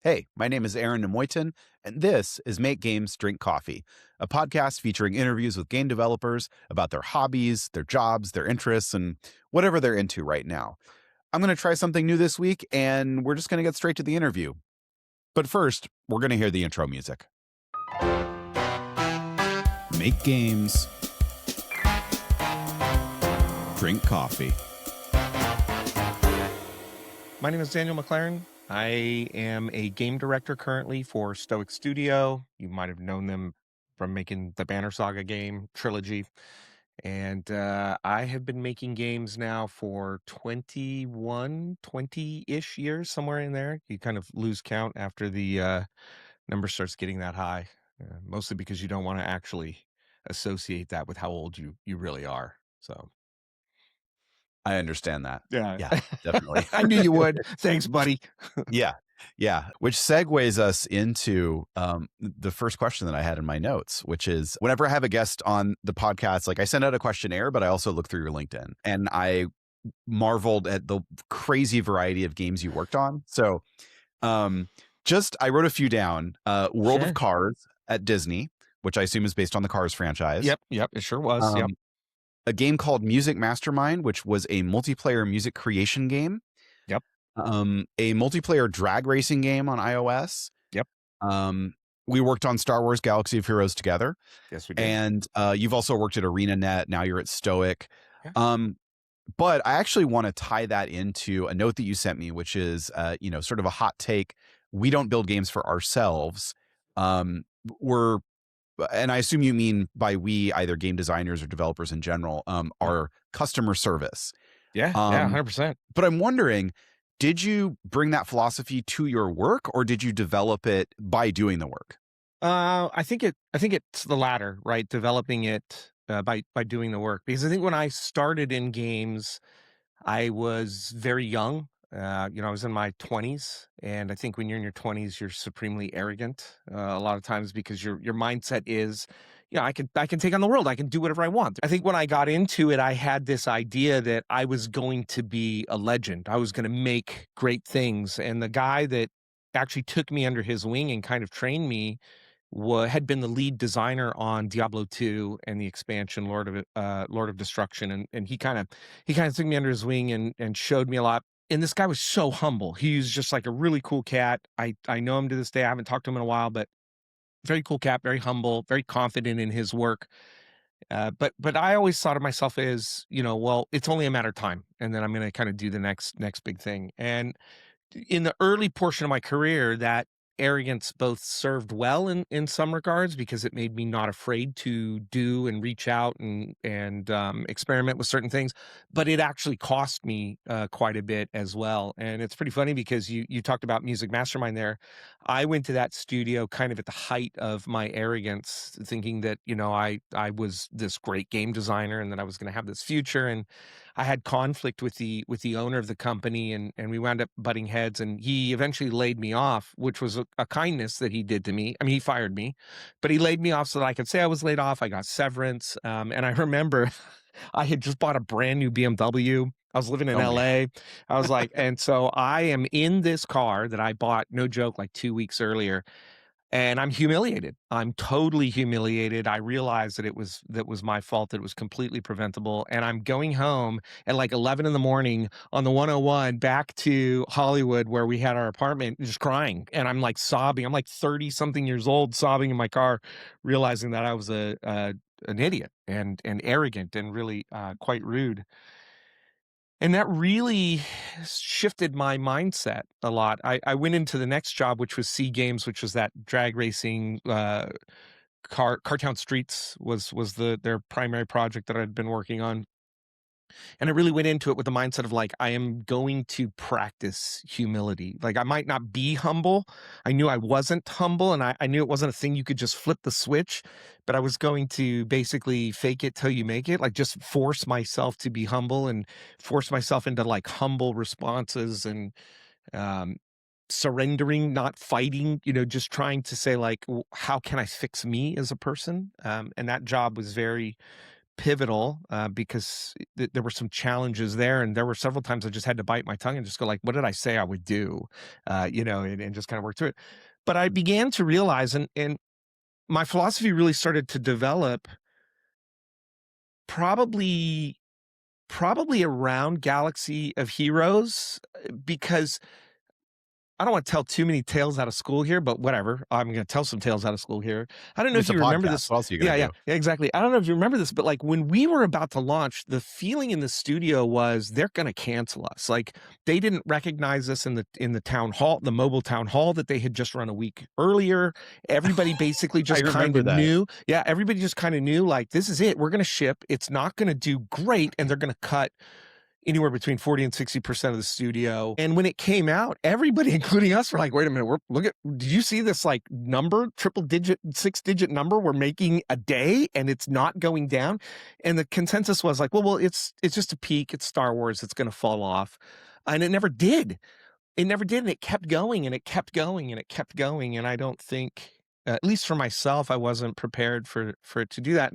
Hey, my name is Aaron Nemoitin, and this is Make Games, Drink Coffee, a podcast featuring interviews with game developers about their hobbies, their jobs, their interests, and whatever they're into right now. I'm going to try something new this week, and we're just going to get straight to the interview. But first, we're going to hear the intro music. Make games, drink coffee. My name is Daniel McLaren. I am a game director currently for Stoic Studio. You might have known them from making the Banner Saga game trilogy. And I have been making games now for 20-ish years, somewhere in there. You kind of lose count after the number starts getting that high, mostly because you don't want to actually associate that with how old you really are. So, I understand that. yeah, Yeah, definitely. I knew you would. Thanks, buddy. Yeah. Yeah. Which segues us into the first question that I had in my notes, which is whenever I have a guest on the podcast, like I send out a questionnaire, but I also look through your LinkedIn and I marveled at the crazy variety of games you worked on. So I wrote a few down. World Sure. of Cars at Disney, which I assume is based on the Cars franchise. Yep, it sure was. Yep. A game called Music Mastermind, which was a multiplayer music creation game. Yep. A multiplayer drag racing game on iOS. Yep. We worked on Star Wars Galaxy of Heroes together. Yes, we did. And you've also worked at ArenaNet. Now you're at Stoic. Yeah. But I actually want to tie that into a note that you sent me, which is, sort of a hot take. We don't build games for ourselves. And I assume you mean by we, either game designers or developers in general, our customer service. Yeah, 100%. But I'm wondering, did you bring that philosophy to your work, or did you develop it by doing the work? I think it's the latter, right? Developing it by doing the work. Because I think when I started in games, I was very young. I was in my 20s, and I think when you're in your 20s, you're supremely arrogant. A lot of times because your mindset is, I can take on the world. I can do whatever I want. I think when I got into it, I had this idea that I was going to be a legend. I was going to make great things, and the guy that actually took me under his wing and kind of trained me had been the lead designer on Diablo 2 and the expansion Lord of Destruction, and he kind of took me under his wing and showed me a lot. And this guy was so humble. He's just like a really cool cat. I know him to this day. I haven't talked to him in a while, but very cool cat, very humble, very confident in his work. But I always thought of myself as, well, it's only a matter of time, and then I'm going to kind of do the next big thing. And in the early portion of my career, that arrogance both served well in some regards because it made me not afraid to do and reach out and experiment with certain things, but it actually cost me quite a bit as well. And it's pretty funny because you talked about Music Mastermind there. I went to that studio kind of at the height of my arrogance, thinking that I was this great game designer and that I was going to have this future. And I had conflict with the owner of the company, and we wound up butting heads, and he eventually laid me off, which was a kindness that he did to me. I mean, he fired me, but he laid me off so that I could say I was laid off. I got severance. And I remember I had just bought a brand new BMW. I was living in Oh, man. LA. I was like, and so I am in this car that I bought, no joke, like 2 weeks earlier, and I'm humiliated. I'm totally humiliated. I realized that was my fault, that it was completely preventable, and I'm going home at like 11 in the morning on the 101 back to Hollywood where we had our apartment, just crying, and I'm like sobbing. I'm like 30 something years old, sobbing in my car, realizing that I was an idiot and arrogant and really quite rude. And that really shifted my mindset a lot. I went into the next job, which was Sea Games, which was that drag racing, Cartown Streets was their primary project that I'd been working on. And I really went into it with the mindset of like, I am going to practice humility. Like, I might not be humble. I knew I wasn't humble, and I knew it wasn't a thing you could just flip the switch, but I was going to basically fake it till you make it, like just force myself to be humble and force myself into like humble responses and um, surrendering, not fighting, just trying to say like, how can I fix me as a person? And that job was very pivotal because there were some challenges there, and there were several times I just had to bite my tongue and just go like, "What did I say I would do?" And just kind of work through it. But I began to realize, and my philosophy really started to develop probably around Galaxy of Heroes because I don't want to tell too many tales out of school here, but whatever. I'm going to tell some tales out of school here. I don't know if It's a you remember podcast. this. What else are you Yeah, going to yeah, do? yeah, exactly. I don't know if you remember this, but like when we were about to launch, the feeling in the studio was they're going to cancel us. Like they didn't recognize us in the town hall, the mobile town hall that they had just run a week earlier. Everybody basically I just kind remember of that. knew. Yeah, everybody just kind of knew like this is it. We're going to ship. It's not going to do great, and they're going to cut anywhere between 40 and 60% of the studio. And when it came out, everybody, including us, were like, wait a minute, did you see this like number, triple digit, 6-digit number we're making a day and it's not going down? And the consensus was like, well, it's just a peak. It's Star Wars. It's going to fall off. And it never did. It never did. And it kept going and it kept going and it kept going. And I don't think, at least for myself, I wasn't prepared for it to do that.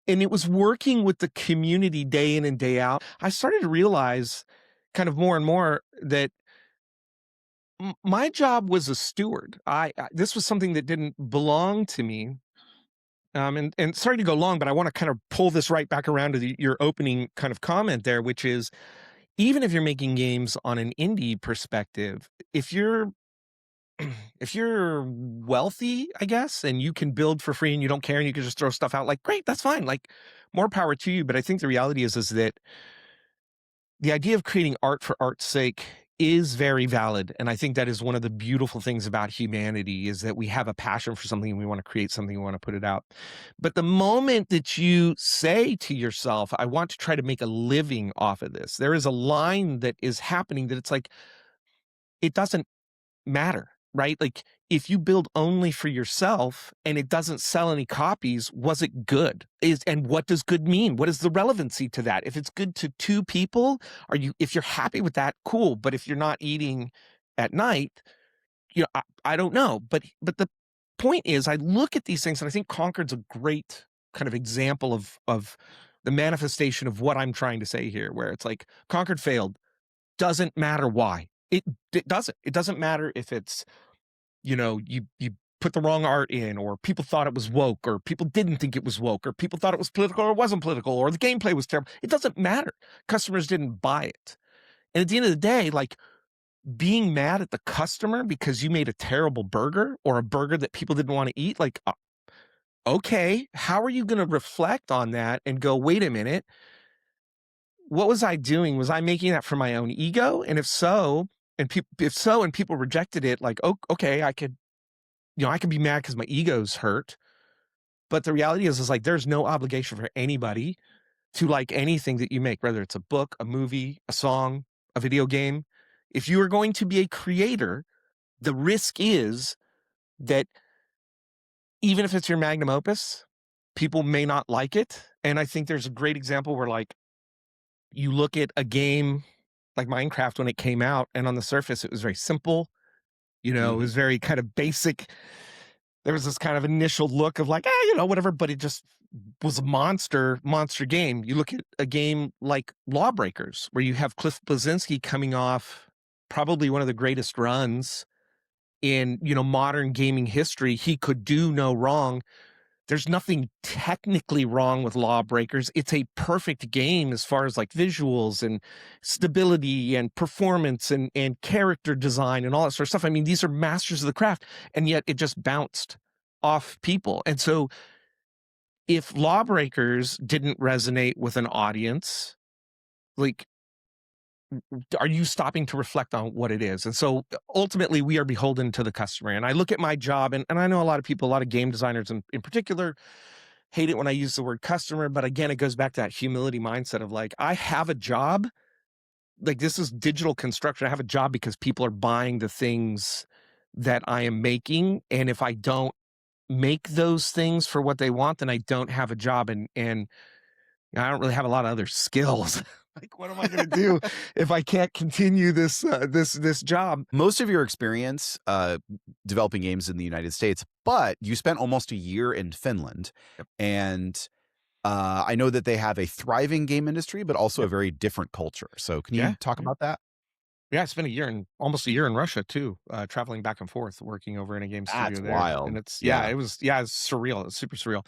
And it was working with the community day in and day out. I started to realize kind of more and more that my job was a steward. This was something that didn't belong to me. And sorry to go long, but I want to kind of pull this right back around to your opening kind of comment there, which is even if you're making games on an indie perspective, if you're wealthy, I guess, and you can build for free and you don't care and you can just throw stuff out, like, great, that's fine. Like, more power to you. But I think the reality is that the idea of creating art for art's sake is very valid. And I think that is one of the beautiful things about humanity is that we have a passion for something and we want to create something, we want to put it out. But the moment that you say to yourself, I want to try to make a living off of this, there is a line that is happening that it's like, it doesn't matter, right? Like if you build only for yourself and it doesn't sell any copies, was it good? And what does good mean? What is the relevancy to that? If it's good to two people, if you're happy with that, cool. But if you're not eating at night, I don't know. But the point is I look at these things and I think Concord's a great kind of example of the manifestation of what I'm trying to say here, where it's like Concord failed. Doesn't matter why. It doesn't. It doesn't matter if it's, you put the wrong art in, or people thought it was woke, or people didn't think it was woke, or people thought it was political or it wasn't political, or the gameplay was terrible. It doesn't matter. Customers didn't buy it. And at the end of the day, like being mad at the customer because you made a terrible burger or a burger that people didn't want to eat, like, okay, how are you going to reflect on that and go, wait a minute, what was I doing? Was I making that for my own ego? And if so, and people rejected it, like, oh, okay, I could be mad because my ego's hurt. But the reality is like, there's no obligation for anybody to like anything that you make, whether it's a book, a movie, a song, a video game. If you are going to be a creator, the risk is that even if it's your magnum opus, people may not like it. And I think there's a great example where like you look at a game like Minecraft when it came out, and on the surface, it was very simple. It Hmm. was very kind of basic. There was this kind of initial look of like, whatever, but it just was a monster game. You look at a game like Lawbreakers, where you have Cliff Bleszinski coming off probably one of the greatest runs in, modern gaming history. He could do no wrong. There's nothing technically wrong with Lawbreakers. It's a perfect game as far as like visuals and stability and performance and character design and all that sort of stuff. I mean, these are masters of the craft, and yet it just bounced off people. And so if Lawbreakers didn't resonate with an audience, like, are you stopping to reflect on what it is? And so ultimately we are beholden to the customer. And I look at my job, and I know a lot of people, a lot of game designers in particular, hate it when I use the word customer, but again, it goes back to that humility mindset of like, I have a job, like this is digital construction. I have a job because people are buying the things that I am making. And if I don't make those things for what they want, then I don't have a job. And I don't really have a lot of other skills. Like, what am I going to do if I can't continue this job? Most of your experience developing games in the United States, but you spent almost a year in Finland. Yep. And I know that they have a thriving game industry, but also a Yep. very different culture. So can you Yeah. talk Yeah. about that? Yeah, I spent almost a year in Russia too, traveling back and forth, working over in a game That's studio there, and wild. it's Yeah. it's surreal, it's super surreal.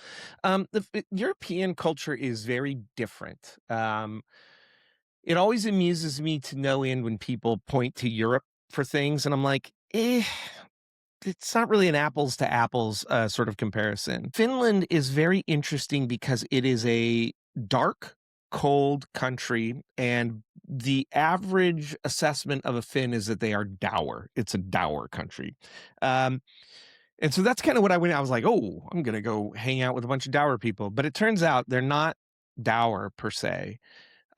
European culture is very different. It always amuses me to no end when people point to Europe for things, and I'm like, it's not really an apples to apples sort of comparison. Finland is very interesting because it is a dark, cold country, and the average assessment of a Finn is that they are dour. It's a dour country. Um, and so that's kind of what I went. I was like, oh, I'm going to go hang out with a bunch of dour people. But it turns out they're not dour per se.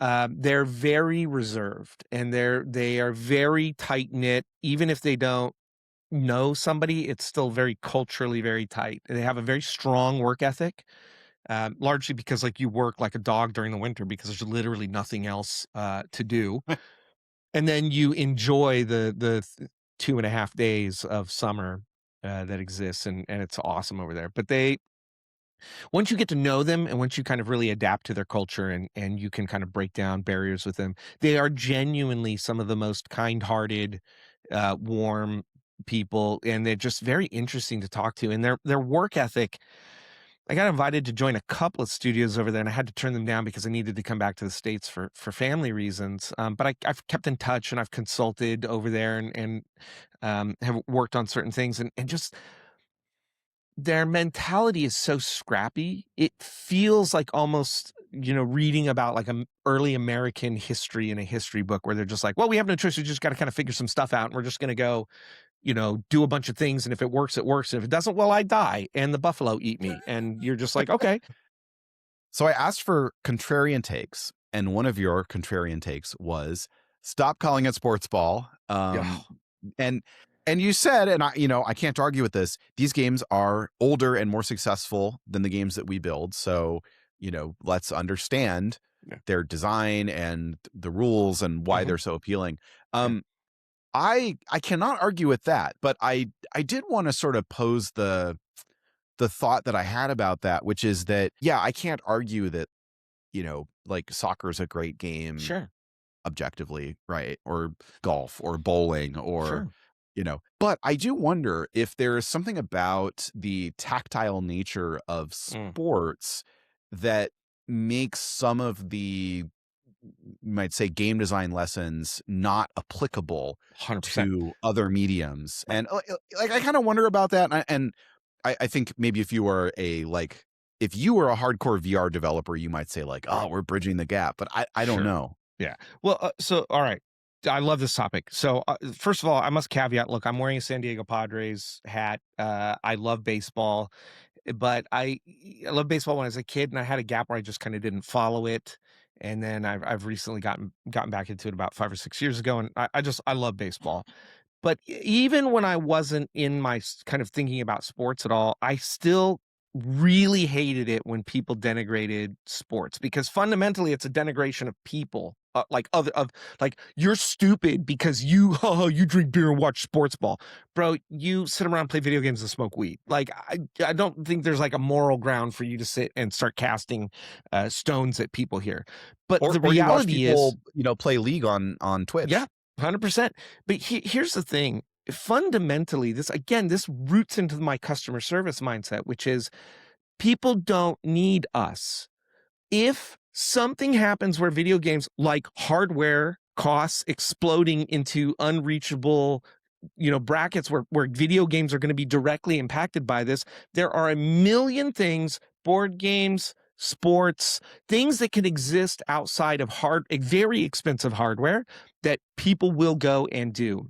They're very reserved and they are very tight knit, even if they don't know somebody, it's still very culturally very tight. They have a very strong work ethic, largely because like you work like a dog during the winter because there's literally nothing else to do, and then you enjoy the 2.5 days of summer that exists, and it's awesome over there. But they once you get to know them and once you kind of really adapt to their culture and you can kind of break down barriers with them, they are genuinely some of the most kind-hearted, warm people, and they're just very interesting to talk to. And their work ethic, I got invited to join a couple of studios over there, and I had to turn them down because I needed to come back to the States for family reasons. But I've kept in touch and I've consulted over there and have worked on certain things and just their mentality is so scrappy. It feels like almost, reading about like early American history in a history book where they're just like, well, we have no choice. We just got to kind of figure some stuff out. And we're just going to go, do a bunch of things. And if it works, it works. And if it doesn't, well, I die and the buffalo eat me. And you're just like, okay. So I asked for contrarian takes, and one of your contrarian takes was stop calling it sports ball. Yeah. And and you said, and I can't argue with this. These games are older and more successful than the games that we build. So let's understand Yeah. their design and the rules and why Mhm. they're so appealing. Yeah. I cannot argue with that, but I did want to sort of pose the thought that I had about that, which is that, yeah, I can't argue that, like soccer is a great game Sure. objectively, right? Or golf or bowling or, Sure. but I do wonder if there is something about the tactile nature of Mm. sports that makes some of the, you might say, game design lessons not applicable 100%. to other mediums. And like, I kind of wonder about that. And I think maybe if you were a hardcore VR developer, you might say like, oh, we're bridging the gap, but I don't Sure. know. Yeah. Well, so all right. I love this topic. So, first of all, I must caveat, look, I'm wearing a San Diego Padres hat. I love baseball, but I love baseball when I was a kid, and I had a gap where I just kind of didn't follow it. And then I've recently gotten back into it about 5 or 6 years ago, and I love baseball. But even when I wasn't in my kind of thinking about sports at all, I still really hated it when people denigrated sports because fundamentally it's a denigration of people. Like other of like you're stupid because you oh you drink beer and watch sports ball, bro. You sit around, play video games, and smoke weed. Like I don't think there's like a moral ground for you to sit and start casting stones at people here. But the Or you watch reality is, people, play League on yeah, Twitch. 100%. But here's the thing. Fundamentally, this roots into my customer service mindset, which is people don't need us. If something happens where video games like hardware costs exploding into unreachable, brackets where video games are going to be directly impacted by this, there are a million things, board games, sports, things that can exist outside of very expensive hardware that people will go and do.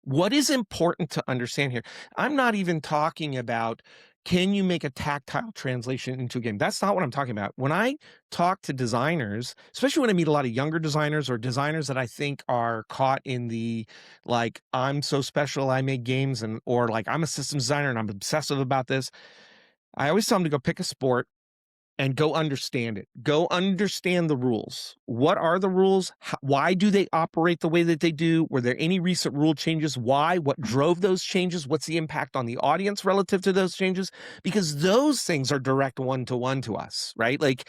What is important to understand here? I'm not even talking about can you make a tactile translation into a game? That's not what I'm talking about. When I talk to designers, especially when I meet a lot of younger designers or designers that I think are caught in the like, I'm so special, I make games, or like, I'm a systems designer and I'm obsessive about this. I always tell them to go pick a sport and go understand it. Go understand the rules. What are the rules? Why do they operate the way that they do? Were there any recent rule changes? Why? What drove those changes? What's the impact on the audience relative to those changes? Because those things are direct one-to-one to us, right? Like,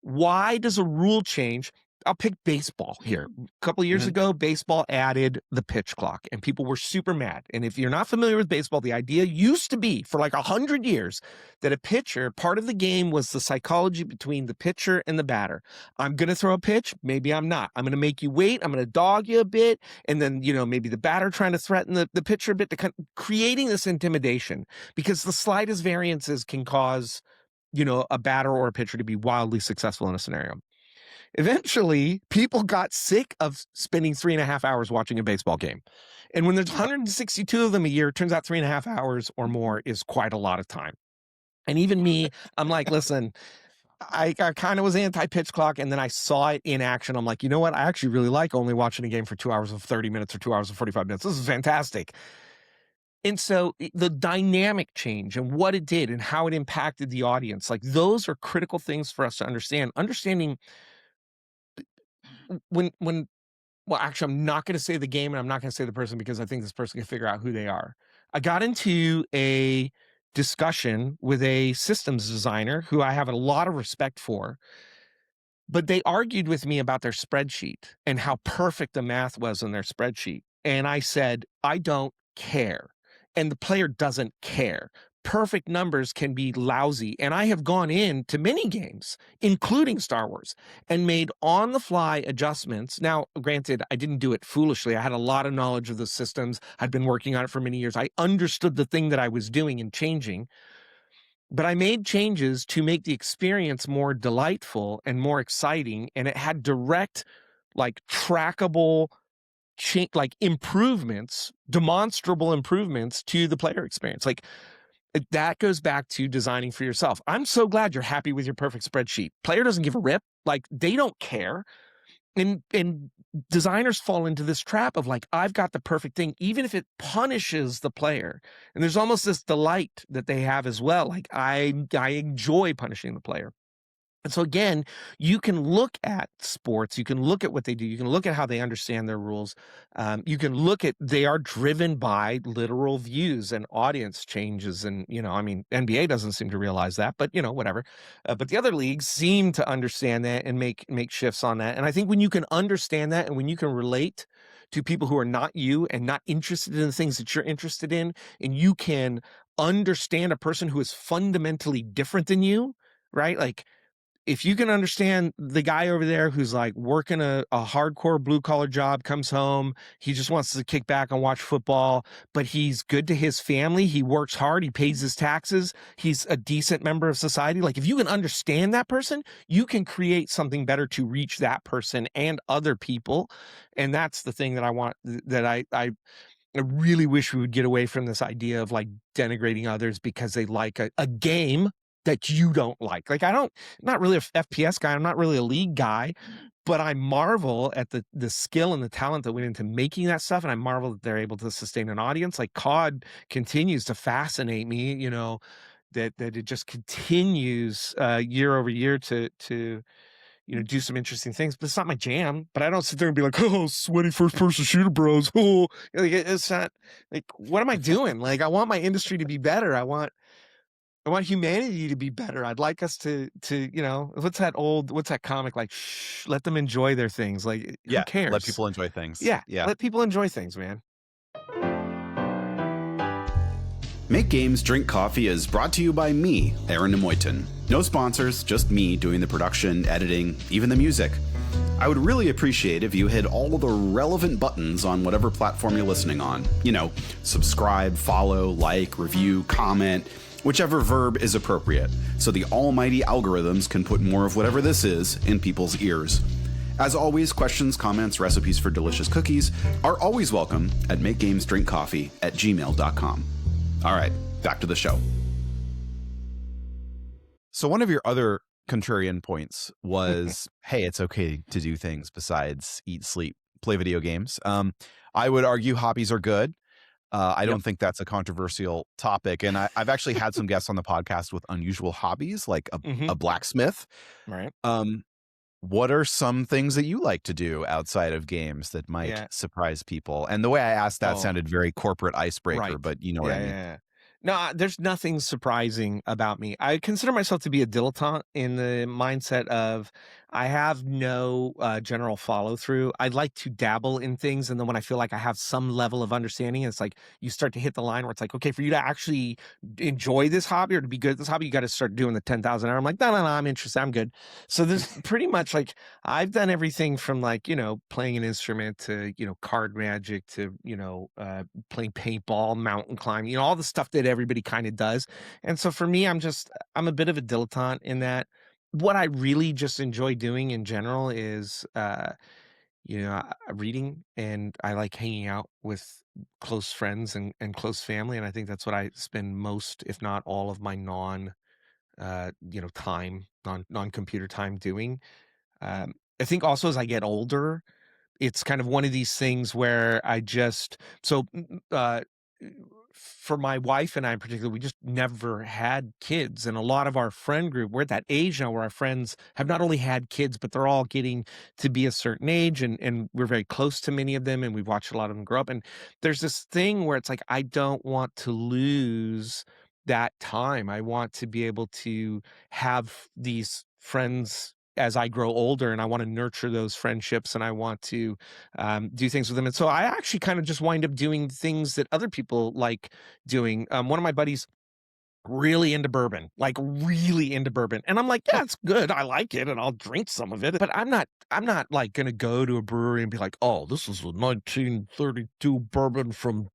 why does a rule change? I'll pick baseball here. A couple of years ago, baseball added the pitch clock, and people were super mad. And if you're not familiar with baseball, the idea used to be for like 100 years that a pitcher, part of the game was the psychology between the pitcher and the batter. I'm going to throw a pitch. Maybe I'm not. I'm going to make you wait. I'm going to dog you a bit. And then, maybe the batter trying to threaten the pitcher a bit, to creating this intimidation, because the slightest variances can cause a batter or a pitcher to be wildly successful in a scenario. Eventually, people got sick of spending 3.5 hours watching a baseball game. And when there's 162 of them a year, it turns out 3.5 hours or more is quite a lot of time. And even me, I'm like, listen, I kind of was anti-pitch clock, and then I saw it in action. I'm like, you know what? I actually really like only watching a game for 2 hours of 30 minutes or 2 hours of 45 minutes. This is fantastic. And so the dynamic change and what it did and how it impacted the audience, like those are critical things for us to understand. Understanding well, actually, I'm not going to say the game and I'm not going to say the person, because I think this person can figure out who they are. I got into a discussion with a systems designer who I have a lot of respect for, but they argued with me about their spreadsheet and how perfect the math was in their spreadsheet. And I said, I don't care. And the player doesn't care. Perfect numbers can be lousy. And I have gone into many games, including Star Wars, and made on-the-fly adjustments. Now, granted, I didn't do it foolishly. I had a lot of knowledge of the systems. I'd been working on it for many years. I understood the thing that I was doing and changing. But I made changes to make the experience more delightful and more exciting. And it had direct, trackable improvements, demonstrable improvements to the player experience. That goes back to designing for yourself. I'm so glad you're happy with your perfect spreadsheet. Player doesn't give a rip. They don't care. And designers fall into this trap of I've got the perfect thing, even if it punishes the player. And there's almost this delight that they have as well. I enjoy punishing the player. And so again, you can look at sports, you can look at what they do, you can look at how they understand their rules. You can look at, they are driven by literal views and audience changes. And, NBA doesn't seem to realize that, but whatever. But the other leagues seem to understand that and make shifts on that. And I think when you can understand that, and when you can relate to people who are not you and not interested in the things that you're interested in, and you can understand a person who is fundamentally different than you, right? If you can understand the guy over there who's working a hardcore blue collar job, comes home, he just wants to kick back and watch football, but he's good to his family. He works hard. He pays his taxes. He's a decent member of society. If you can understand that person, you can create something better to reach that person and other people. And that's the thing that I want, that I really wish we would get away from this idea of denigrating others because they like a game that you don't like. I'm not really a FPS guy. I'm not really a league guy, but I marvel at the skill and the talent that went into making that stuff. And I marvel that they're able to sustain an audience. COD continues to fascinate me, that it just continues year over year to do some interesting things, but it's not my jam. But I don't sit there and be like, oh, sweaty first person shooter bros. Oh, it's not what am I doing? I want my industry to be better. I want humanity to be better. I'd like us to what's that comic shh, let them enjoy their things. Who cares? Let people enjoy things. Yeah. Let people enjoy things, man. Make Games, Drink Coffee is brought to you by me, Aaron Nemoitin. No sponsors, just me doing the production, editing, even the music. I would really appreciate if you hit all the relevant buttons on whatever platform you're listening on. Subscribe, follow, like, review, comment, whichever verb is appropriate, so the almighty algorithms can put more of whatever this is in people's ears. As always, questions, comments, recipes for delicious cookies are always welcome at makegamesdrinkcoffee@gmail.com. All right, back to the show. So one of your other contrarian points was, hey, it's okay to do things besides eat, sleep, play video games. I would argue hobbies are good. I Yep. don't think that's a controversial topic. And I've actually had some guests on the podcast with unusual hobbies, like Mhm. a blacksmith. Right. Um, what are some things that you like to do outside of games that might Yeah. surprise people? And the way I asked that Oh, sounded very corporate icebreaker, right. but you know what Yeah, I yeah, mean. yeah. No, there's nothing surprising about me. I consider myself to be a dilettante in the mindset of I have no general follow through. I like to dabble in things, and then when I feel like I have some level of understanding, it's like you start to hit the line where it's like, okay, for you to actually enjoy this hobby or to be good at this hobby, you got to start doing the 10,000 hour. I'm like, no, no, no, I'm interested. I'm good. So there's pretty much like I've done everything from like playing an instrument to card magic to playing paintball, mountain climbing, all the stuff that everybody kind of does. And so for me, I'm a bit of a dilettante in that. What I really just enjoy doing in general is reading, and I like hanging out with close friends and close family. And I think that's what I spend most, if not all of my non computer time doing. I think also as I get older, it's kind of one of these things where I just for my wife and I in particular, we just never had kids. And a lot of our friend group, we're at that age now where our friends have not only had kids, but they're all getting to be a certain age. And we're very close to many of them. And we've watched a lot of them grow up. And there's this thing where it's like, I don't want to lose that time. I want to be able to have these friends as I grow older, and I want to nurture those friendships, and I want to do things with them. And so I actually kind of just wind up doing things that other people like doing. One of my buddies really into bourbon, like really into bourbon. And I'm like, yeah, it's good. I like it and I'll drink some of it. But I'm not like gonna go to a brewery and be like, oh, this is a 1932 bourbon from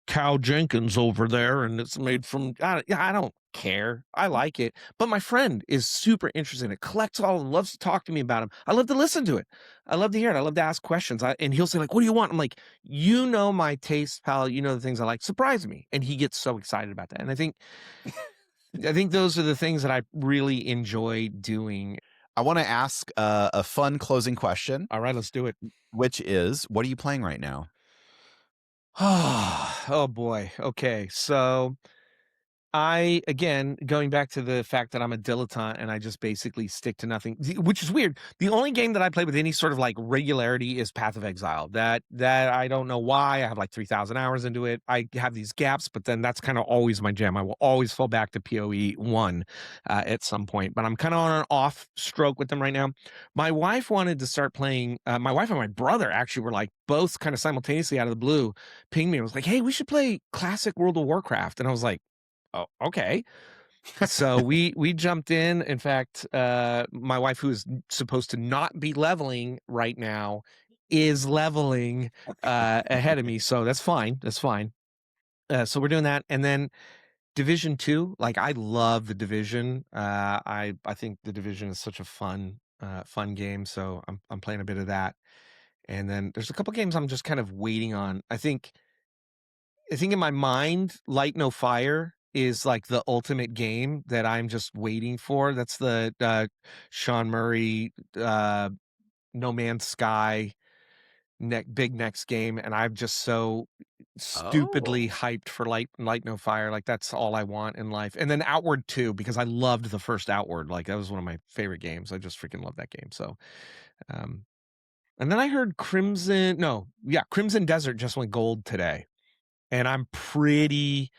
Cal Jenkins over there, and it's made from yeah, I don't care. I like it. But my friend is super interested in it, collects all of them, loves to talk to me about them. I love to listen to it. I love to hear it. I love to ask questions. And he'll say, like, what do you want? I'm like, you know my taste palette, you know the things I like. Surprise me. And he gets so excited about that. And I think those are the things that I really enjoy doing. I want to ask a fun closing question, All right, let's do it. which is, what are you playing right now? Oh boy. Okay. So again, going back to the fact that I'm a dilettante and I just basically stick to nothing, which is weird. The only game that I play with any sort of like regularity is Path of Exile. That I don't know why. I have like 3,000 hours into it. I have these gaps, but then that's kind of always my jam. I will always fall back to PoE 1 at some point, but I'm kind of on an off stroke with them right now. My wife wanted to start playing. My wife and my brother actually were like both kind of simultaneously out of the blue pinged me and was like, hey, we should play classic World of Warcraft. And I was like, oh, okay. So we jumped in. In fact, my wife, who is supposed to not be leveling right now, is leveling ahead of me. So that's fine. That's fine. So we're doing that, and then Division Two. Like I love the Division. I think the Division is such a fun game. So I'm playing a bit of that, and then there's a couple games I'm just kind of waiting on. I think in my mind, Light No Fire is like the ultimate game that I'm just waiting for. That's the Sean Murray No Man's Sky big next game, and I'm just so stupidly Oh, hyped for Light No Fire. Like that's all I want in life. And then Outward 2, because I loved the first Outward. Like that was one of my favorite games. I just freaking love that game. So um and then I heard Crimson Desert just went gold today. And I'm pretty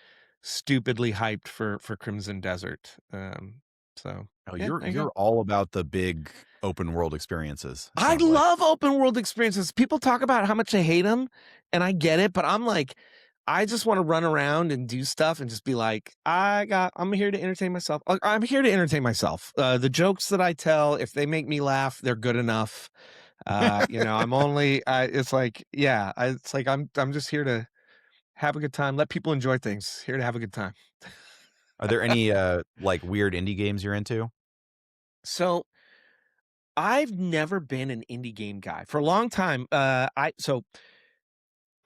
stupidly hyped for Crimson Desert. So oh, yeah, you're there you go. you're all about the big open world experiences, it I sounds like. love open world experiences. People talk about how much they hate them, and I get it, but I'm like, I just want to run around and do stuff and just be like, I'm here to entertain myself. I'm here to entertain myself. The jokes that I tell, if they make me laugh, they're good enough. I'm only, it's like, yeah, it's like I'm just here to have a good time, let people enjoy things. Here to have a good time. Are there any like weird indie games you're into? So I've never been an indie game guy for a long time.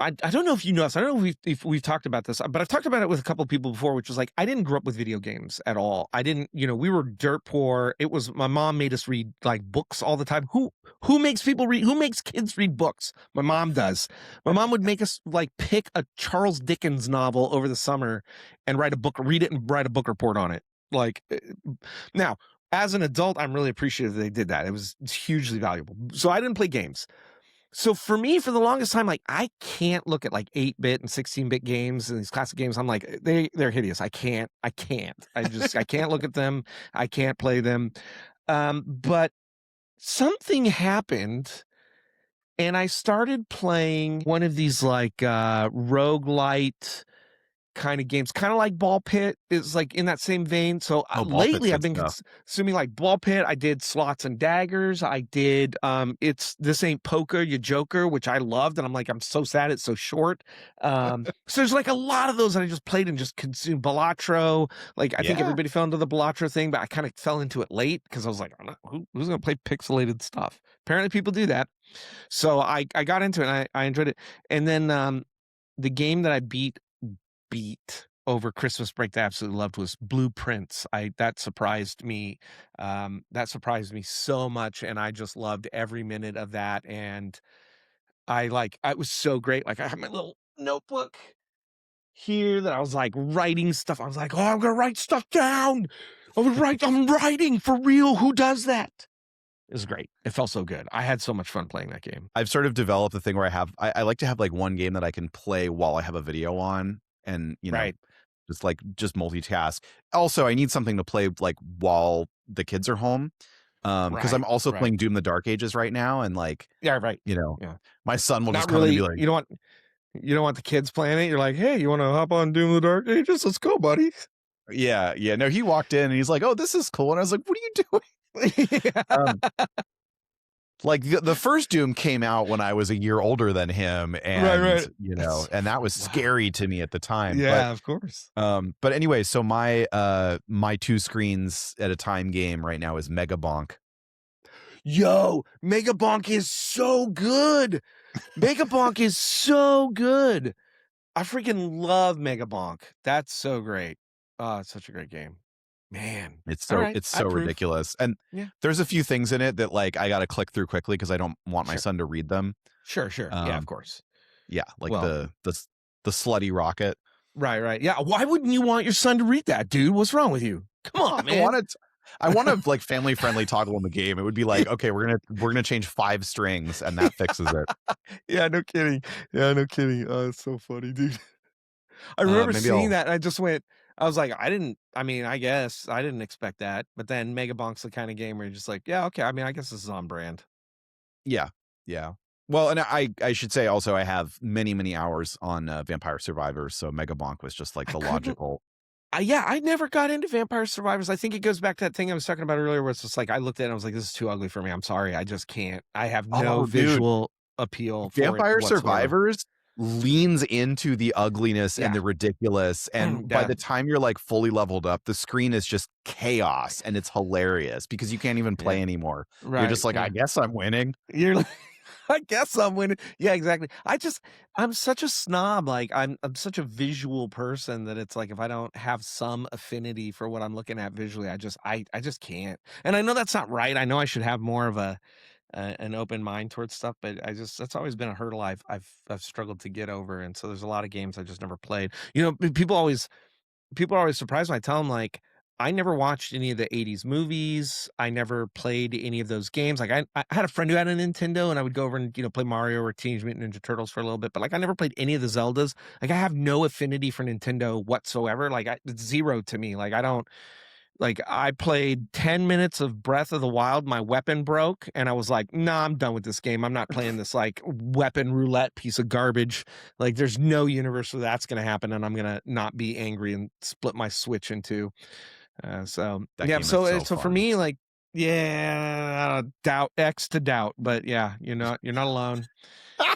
I don't know if you know this. I don't know if we've talked about this, but I've talked about it with a couple of people before, which was like, I didn't grow up with video games at all. I didn't, we were dirt poor. It was, my mom made us read like books all the time. Who makes people read? Who makes kids read books? My mom does. My mom would make us like pick a Charles Dickens novel over the summer and write a book, read it and write a book report on it. Like now, as an adult, I'm really appreciative that they did that. It's hugely valuable. So I didn't play games. So for me, for the longest time, like I can't look at like 8-bit and 16-bit games and these classic games. I'm like, they're hideous. I can't. I can't look at them. I can't play them. But something happened and I started playing one of these like roguelite kind of games, kind of like Ball Pit is like in that same vein. So Oh, Ball Pit's lately I've good been stuff. consuming like Ball Pit. I did Slots and Daggers. I did it's This Ain't Poker, You Joker, which I loved, and I'm like, I'm so sad it's so short. So there's like a lot of those that I just played and just consumed. Balatro, like I think Yeah. everybody fell into the Balatro thing, but I kind of fell into it late because I was like, who's gonna play pixelated stuff? Apparently people do that. So I got into it and I enjoyed it. And then the game that I beat over Christmas break that I absolutely loved was Blueprints. That surprised me. That surprised me so much, and I just loved every minute of that. And it was so great. Like I had my little notebook here that I was like writing stuff. I was like, oh, I'm gonna write stuff down. I'm writing for real. Who does that? It was great. It felt so good. I had so much fun playing that game. I've sort of developed the thing where I like to have like one game that I can play while I have a video on, and Right. just multitask. Also, I need something to play like while the kids are home. Because I'm also playing Doom the Dark Ages right now, and like, Yeah, right. Yeah, my son will just Not come in and be really. like, You don't want the kids playing it. You're like, hey, you want to hop on Doom the Dark Ages? Let's go, buddy. yeah. No, he walked in and he's like, oh, this is cool. And I was like, what are you doing? Like the first Doom came out when I was a year older than him, and Right. and that was scary to me at the time. Yeah, of course. But anyway, so my 2 screens at a time game right now is Mega Bonk. Yo, Mega Bonk is so good. Mega Bonk is so good. I freaking love Mega Bonk. That's so great. Oh, it's such a great game. Man. It's All so right, it's I so approve. ridiculous. And Yeah. there's a few things in it that like I got to click through quickly because I don't want my Sure. son to read them. Sure. Yeah, of course. Yeah, like Well, the slutty rocket. right. Yeah. Why wouldn't you want your son to read that, dude? What's wrong with you? Come on, man. I want to like family friendly toggle in the game. It would be like, okay, we're gonna change 5 strings and that fixes it. Yeah, no kidding. Oh, it's so funny, dude. I remember seeing that and I was like, I guess I didn't expect that. But then Mega Bonk's the kind of game where you're just like, yeah, okay. I mean, I guess this is on brand. Yeah. Well, and I should say also I have many hours on Vampire Survivors, so Mega Bonk was just like the logical. I never got into Vampire Survivors. I think it goes back to that thing I was talking about earlier where it's just like, I looked at it and I was like, this is too ugly for me. I'm sorry. I just can't. I have no visual appeal for Vampire it whatsoever. Survivors leans into the ugliness and the ridiculous, and by the time you're like fully leveled up, the screen is just chaos and it's hilarious because you can't even play anymore. You're just like, I guess I'm winning. You're like, I guess I'm winning. Yeah, exactly. I'm such a snob. Like I'm such a visual person that it's like if I don't have some affinity for what I'm looking at visually, I just can't. And I know that's not right. I know I should have more of an open mind towards stuff, but that's always been a hurdle I've struggled to get over. And so there's a lot of games I just never played. People are always surprised when I tell them like I never watched any of the 80s movies. I never played any of those games. Like I had a friend who had a Nintendo and I would go over and play Mario or Teenage Mutant Ninja Turtles for a little bit, but like I never played any of the Zeldas. Like I have no affinity for Nintendo whatsoever. Like it's zero to me. Like I don't. Like I played 10 minutes of Breath of the Wild, my weapon broke, and I was like, nah, I'm done with this game. I'm not playing this like weapon roulette piece of garbage. Like there's no universe where that's gonna happen, and I'm gonna not be angry and split my Switch in two. So That yeah, game is so so for fun. me, like, yeah, doubt X to doubt, but yeah, you're not alone.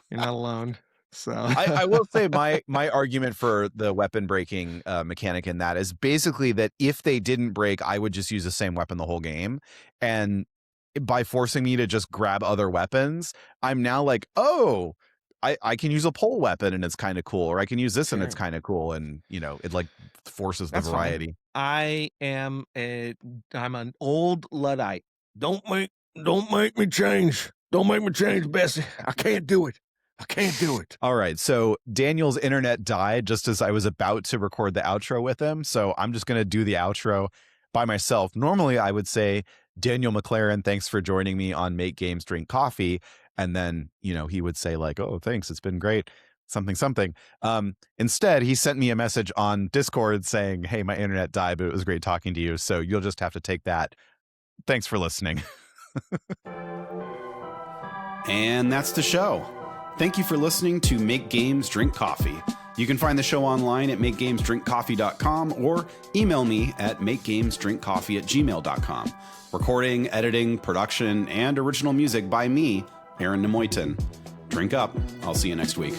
You're not alone. So I will say my argument for the weapon breaking mechanic in that is basically that if they didn't break, I would just use the same weapon the whole game. And by forcing me to just grab other weapons, I'm now like, oh, I can use a pole weapon and it's kind of cool, or I can use this and Sure. it's kind of cool. And, it like forces the That's fine. variety. I'm an old Luddite. Don't make me change. Don't make me change, Bessie. I can't do it. I can't do it. All right. So Daniel's internet died just as I was about to record the outro with him. So I'm just going to do the outro by myself. Normally I would say, Daniel McLaren, thanks for joining me on Make Games Drink Coffee. And then, he would say like, oh, thanks. It's been great. Something. Instead, he sent me a message on Discord saying, hey, my internet died, but it was great talking to you. So you'll just have to take that. Thanks for listening. And that's the show. Thank you for listening to Make Games Drink Coffee. You can find the show online at makegamesdrinkcoffee.com or email me at makegamesdrinkcoffee@gmail.com. Recording, editing, production, and original music by me, Aaron Nemoitin. Drink up. I'll see you next week.